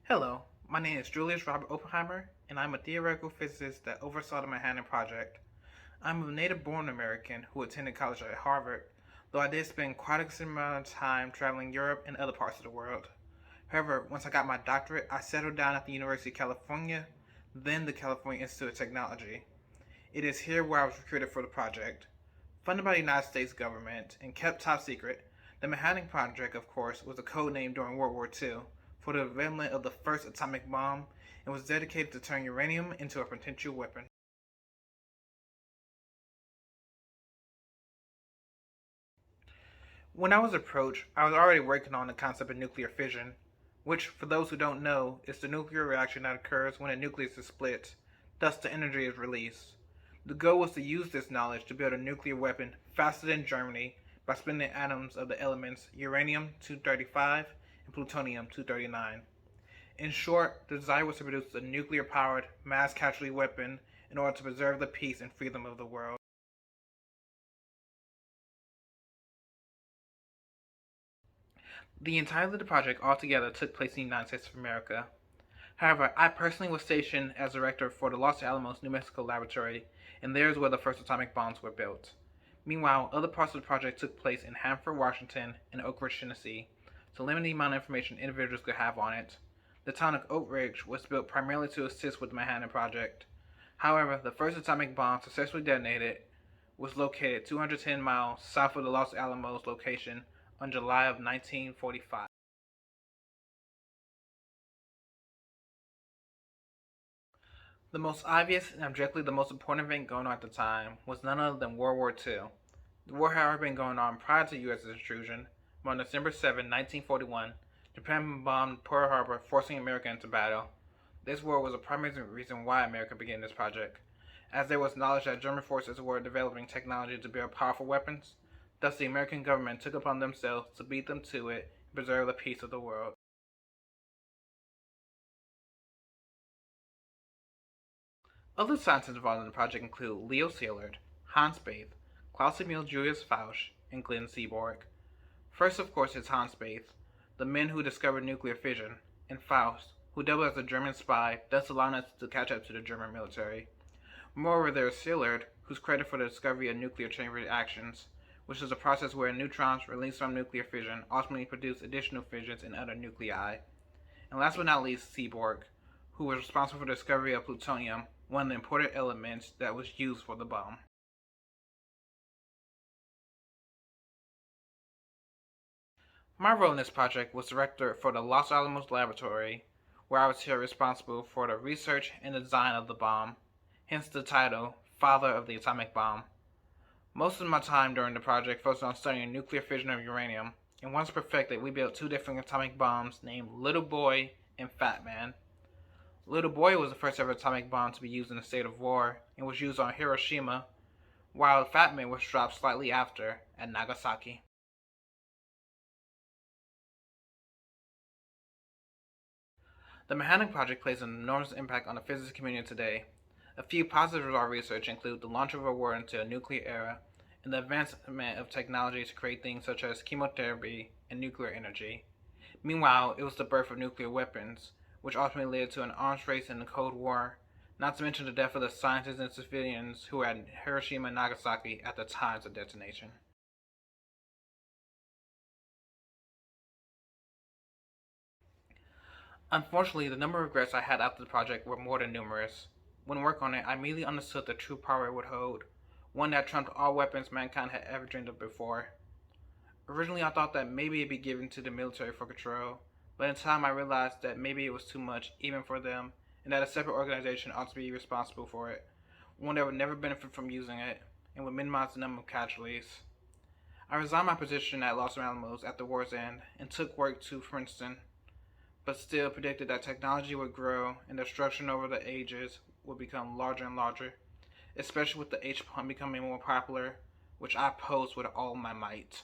Hello, my name is Julius Robert Oppenheimer, and I'm a theoretical physicist that oversaw the Manhattan Project. I'm a native-born American who attended college at Harvard, though I did spend quite a considerable amount of time traveling Europe and other parts of the world. However, once I got my doctorate, I settled down at the University of California, then the California Institute of Technology. It is here where I was recruited for the project. Funded by the United States government and kept top secret, the Manhattan Project, of course, was a code name during World War II for the development of the first atomic bomb and was dedicated to turn uranium into a potential weapon. When I was approached, I was already working on the concept of nuclear fission, which, for those who don't know, is the nuclear reaction that occurs when a nucleus is split, thus the energy is released. The goal was to use this knowledge to build a nuclear weapon faster than Germany by splitting the atoms of the elements uranium 235 and plutonium 239. In short, the desire was to produce a nuclear powered mass casualty weapon in order to preserve the peace and freedom of the world. The entirety of the project altogether took place in the United States of America. However, I personally was stationed as director for the Los Alamos, New Mexico laboratory, and there is where the first atomic bombs were built. Meanwhile, other parts of the project took place in Hanford, Washington, and Oak Ridge, Tennessee, to limit the amount of information individuals could have on it. The town of Oak Ridge was built primarily to assist with the Manhattan Project. However, the first atomic bomb successfully detonated was located 210 miles south of the Los Alamos location on July of 1945. The most obvious and objectively the most important event going on at the time was none other than World War II. The war had already been going on prior to U.S. intrusion, but on December 7, 1941, Japan bombed Pearl Harbor, forcing America into battle. This war was a primary reason why America began this project, as there was knowledge that German forces were developing technology to build powerful weapons. Thus, the American government took upon themselves to beat them to it and preserve the peace of the world. Other scientists involved in the project include Leo Szilard, Hans Bethe, Klaus Emil Julius Fausch, and Glenn Seaborg. First, of course, is Hans Bethe, the man who discovered nuclear fission, and Faust, who doubled as a German spy, thus allowing us to catch up to the German military. Moreover, there is Szilard, who's credited for the discovery of nuclear chain reactions, which is a process where neutrons released from nuclear fission ultimately produce additional fissions in other nuclei. And last but not least, Seaborg, who was responsible for the discovery of plutonium, one of the important elements that was used for the bomb. My role in this project was director for the Los Alamos Laboratory, where I was here responsible for the research and design of the bomb, hence the title, Father of the Atomic Bomb. Most of my time during the project focused on studying nuclear fission of uranium, and once perfected, we built two different atomic bombs named Little Boy and Fat Man. Little Boy was the first ever atomic bomb to be used in a state of war and was used on Hiroshima, while Fat Man was dropped slightly after at Nagasaki. The Manhattan Project plays an enormous impact on the physics community today. A few positives of our research include the launch of a war into a nuclear era and the advancement of technology to create things such as chemotherapy and nuclear energy. Meanwhile, it was the birth of nuclear weapons, which ultimately led to an arms race in the Cold War, not to mention the death of the scientists and civilians who were at Hiroshima and Nagasaki at the times of detonation. Unfortunately, the number of regrets I had after the project were more than numerous. When working on it, I immediately understood the true power it would hold, one that trumped all weapons mankind had ever dreamed of before. Originally, I thought that maybe it'd be given to the military for control, but in time I realized that maybe it was too much, even for them, and that a separate organization ought to be responsible for it, one that would never benefit from using it, and would minimize the number of casualties. I resigned my position at Los Alamos at the war's end and took work to Princeton, but still predicted that technology would grow and destruction over the ages would become larger and larger, especially with the H-pump becoming more popular, which I opposed with all my might.